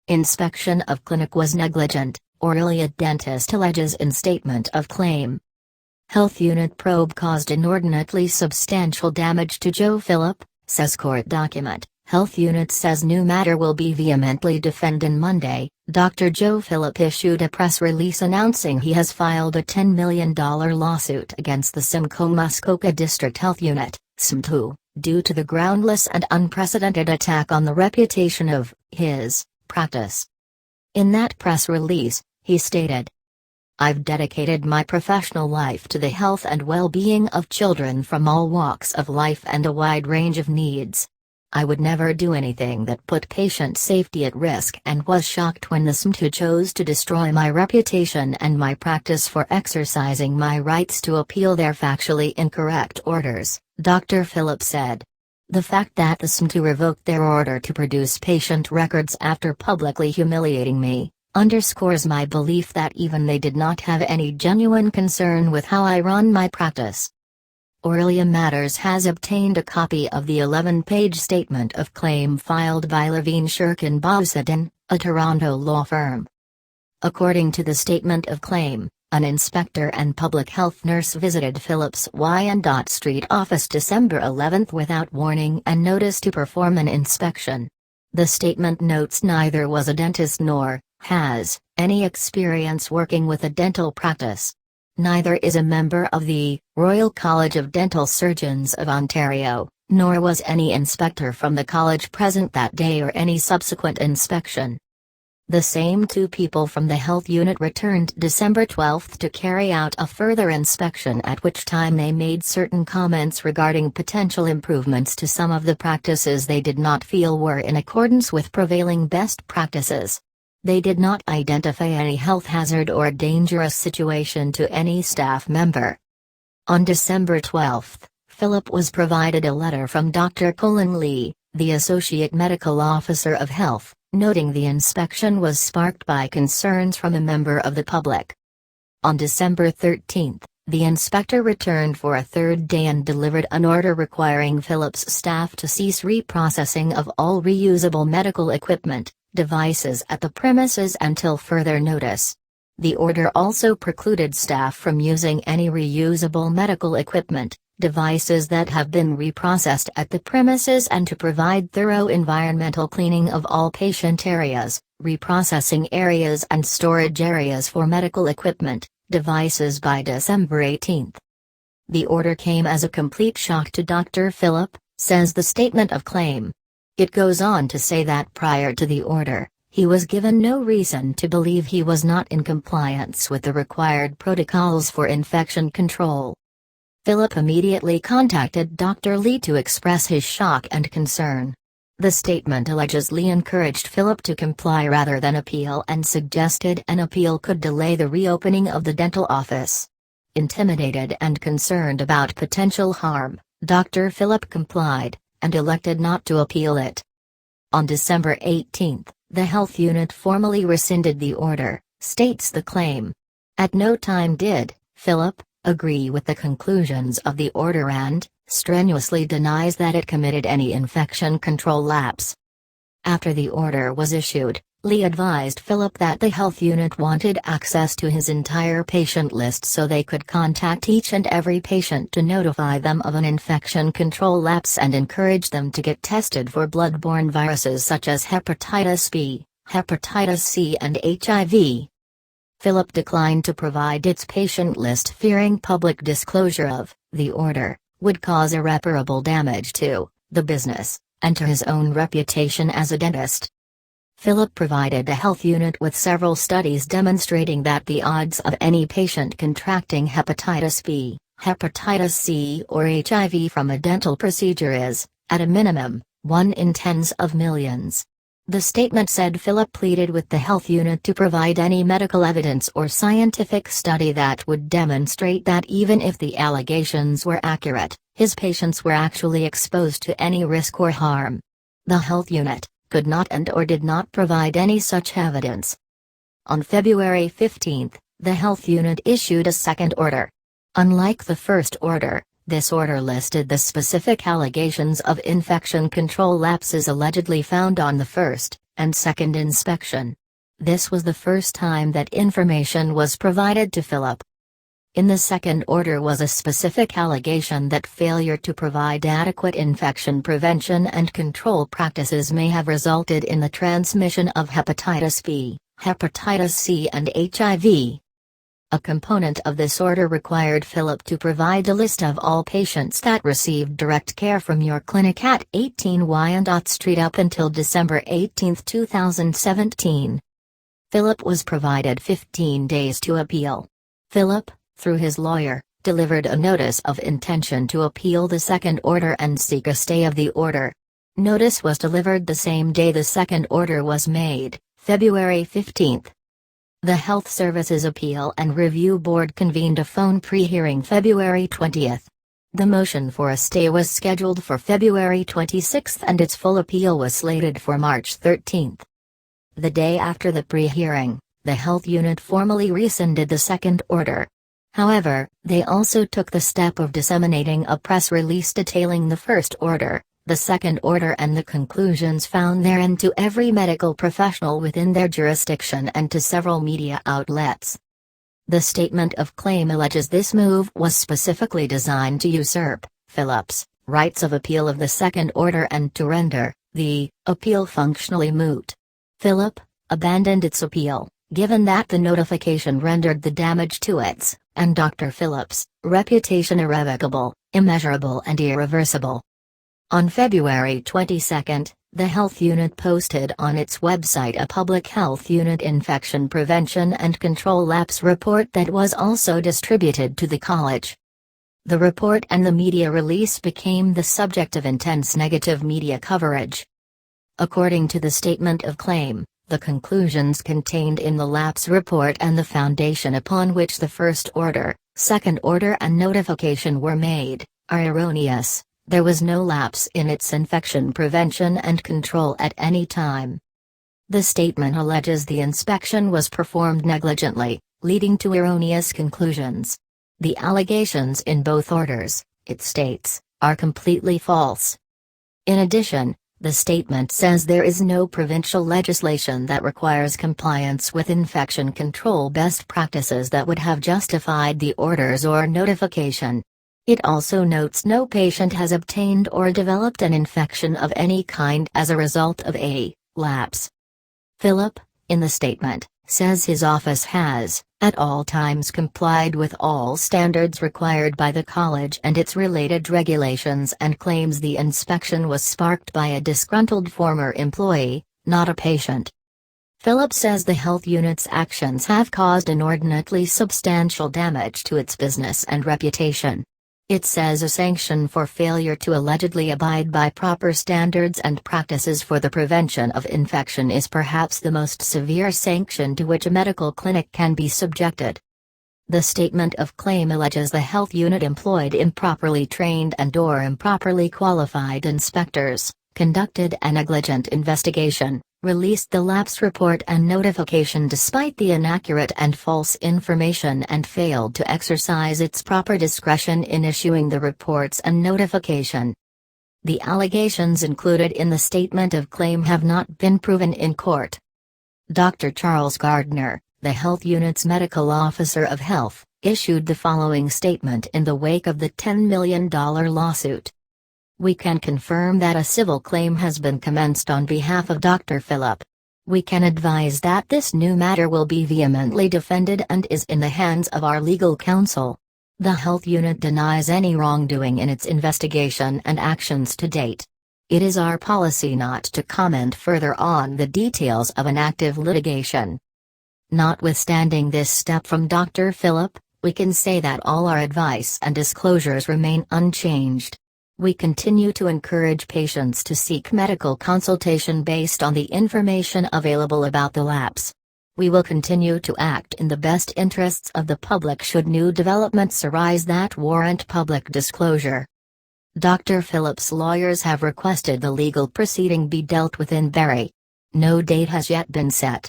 Inspection of clinic was negligent, Orillia dentist alleges in statement of claim. Health unit probe caused inordinately substantial damage to Joe Philip, says court document. Health unit says new matter will be vehemently defended. Monday, Dr. Joe Philip issued a press release announcing he has filed a $10 million lawsuit against the Simcoe Muskoka District Health Unit, SMTU, due to the groundless and unprecedented attack on the reputation of his practice. In that press release, he stated, "I've dedicated my professional life to the health and well-being of children from all walks of life and a wide range of needs. I would never do anything that put patient safety at risk and was shocked when the SMTU chose to destroy my reputation and my practice for exercising my rights to appeal their factually incorrect orders," Dr. Philip said. "The fact that the SMTU revoked their order to produce patient records after publicly humiliating me underscores my belief that even they did not have any genuine concern with how I run my practice." Orillia Matters has obtained a copy of the 11-page statement of claim filed by Levine Shirkin Boussardin, a Toronto law firm. According to the statement of claim, an inspector and public health nurse visited Philip's Wyandotte Street office December 11 without warning and notice to perform an inspection. The statement notes neither was a dentist nor has any experience working with a dental practice. Neither is a member of the Royal College of Dental Surgeons of Ontario, nor was any inspector from the college present that day or any subsequent inspection. The same two people from the health unit returned December 12 to carry out a further inspection, at which time they made certain comments regarding potential improvements to some of the practices they did not feel were in accordance with prevailing best practices. They did not identify any health hazard or dangerous situation to any staff member. On December 12, Philip was provided a letter from Dr. Colin Lee, the Associate Medical Officer of Health, noting the inspection was sparked by concerns from a member of the public. On December 13, the inspector returned for a third day and delivered an order requiring Philip's staff to cease reprocessing of all reusable medical equipment, devices at the premises until further notice. The order also precluded staff from using any reusable medical equipment, devices that have been reprocessed at the premises, and to provide thorough environmental cleaning of all patient areas, reprocessing areas and storage areas for medical equipment, devices by December 18. The order came as a complete shock to Dr. Philip, says the statement of claim. It goes on to say that prior to the order, he was given no reason to believe he was not in compliance with the required protocols for infection control. Philip immediately contacted Dr. Lee to express his shock and concern. The statement alleges Lee encouraged Philip to comply rather than appeal and suggested an appeal could delay the reopening of the dental office. Intimidated and concerned about potential harm, Dr. Philip complied, and elected not to appeal it. On December 18, the health unit formally rescinded the order, states the claim. At no time did Philip agree with the conclusions of the order and strenuously denies that it committed any infection control lapse. After the order was issued, Lee advised Philip that the health unit wanted access to his entire patient list so they could contact each and every patient to notify them of an infection control lapse and encourage them to get tested for blood-borne viruses such as hepatitis B, hepatitis C and HIV. Philip declined to provide its patient list, fearing public disclosure of the order would cause irreparable damage to the business and to his own reputation as a dentist. Philip provided the health unit with several studies demonstrating that the odds of any patient contracting hepatitis B, hepatitis C or HIV from a dental procedure is, at a minimum, 1 in tens of millions. The statement said Philip pleaded with the health unit to provide any medical evidence or scientific study that would demonstrate that even if the allegations were accurate, his patients were actually exposed to any risk or harm. The health unit could not and or did not provide any such evidence. On February 15, the health unit issued a second order. Unlike the first order, this order listed the specific allegations of infection control lapses allegedly found on the first, and second inspection. This was the first time that information was provided to Philip. In the second order was a specific allegation that failure to provide adequate infection prevention and control practices may have resulted in the transmission of hepatitis B, hepatitis C and HIV. A component of this order required Philip to provide a list of all patients that received direct care from your clinic at 18 Wyandotte Street up until December 18, 2017. Philip was provided 15 days to appeal. Philip, through his lawyer, delivered a notice of intention to appeal the second order and seek a stay of the order. Notice was delivered the same day the second order was made, February 15. The Health Services Appeal and Review Board convened a phone pre-hearing February 20. The motion for a stay was scheduled for February 26 and its full appeal was slated for March 13. The day after the pre-hearing, the health unit formally rescinded the second order. However, they also took the step of disseminating a press release detailing the first order, the second order and the conclusions found therein to every medical professional within their jurisdiction and to several media outlets. The statement of claim alleges this move was specifically designed to usurp Philip's rights of appeal of the second order and to render the appeal functionally moot. Philip abandoned its appeal, given that the notification rendered the damage to its, and Dr. Philip's, reputation irrevocable, immeasurable and irreversible. On February 22, the health unit posted on its website a public health unit infection prevention and control lapse report that was also distributed to the college. The report and the media release became the subject of intense negative media coverage. According to the statement of claim, the conclusions contained in the lapse report and the foundation upon which the first order, second order and notification were made, are erroneous. There was no lapse in its infection prevention and control at any time. The statement alleges the inspection was performed negligently, leading to erroneous conclusions. The allegations in both orders, it states, are completely false. In addition, the statement says there is no provincial legislation that requires compliance with infection control best practices that would have justified the orders or notification. It also notes no patient has obtained or developed an infection of any kind as a result of a lapse. Philip, in the statement, says his office has, at all times complied with all standards required by the college and its related regulations and claims the inspection was sparked by a disgruntled former employee, not a patient. Philip says the health unit's actions have caused inordinately substantial damage to its business and reputation. It says a sanction for failure to allegedly abide by proper standards and practices for the prevention of infection is perhaps the most severe sanction to which a medical clinic can be subjected. The statement of claim alleges the health unit employed improperly trained and/or improperly qualified inspectors, conducted a negligent investigation, released the lapse report and notification despite the inaccurate and false information and failed to exercise its proper discretion in issuing the reports and notification. The allegations included in the statement of claim have not been proven in court. Dr. Charles Gardner, the health unit's medical officer of health, issued the following statement in the wake of the $10 million lawsuit. We can confirm that a civil claim has been commenced on behalf of Dr. Philip. We can advise that this new matter will be vehemently defended and is in the hands of our legal counsel. The health unit denies any wrongdoing in its investigation and actions to date. It is our policy not to comment further on the details of an active litigation. Notwithstanding this step from Dr. Philip, we can say that all our advice and disclosures remain unchanged. We continue to encourage patients to seek medical consultation based on the information available about the lapse. We will continue to act in the best interests of the public should new developments arise that warrant public disclosure. Dr. Philip's lawyers have requested the legal proceeding be dealt with in Barrie. No date has yet been set.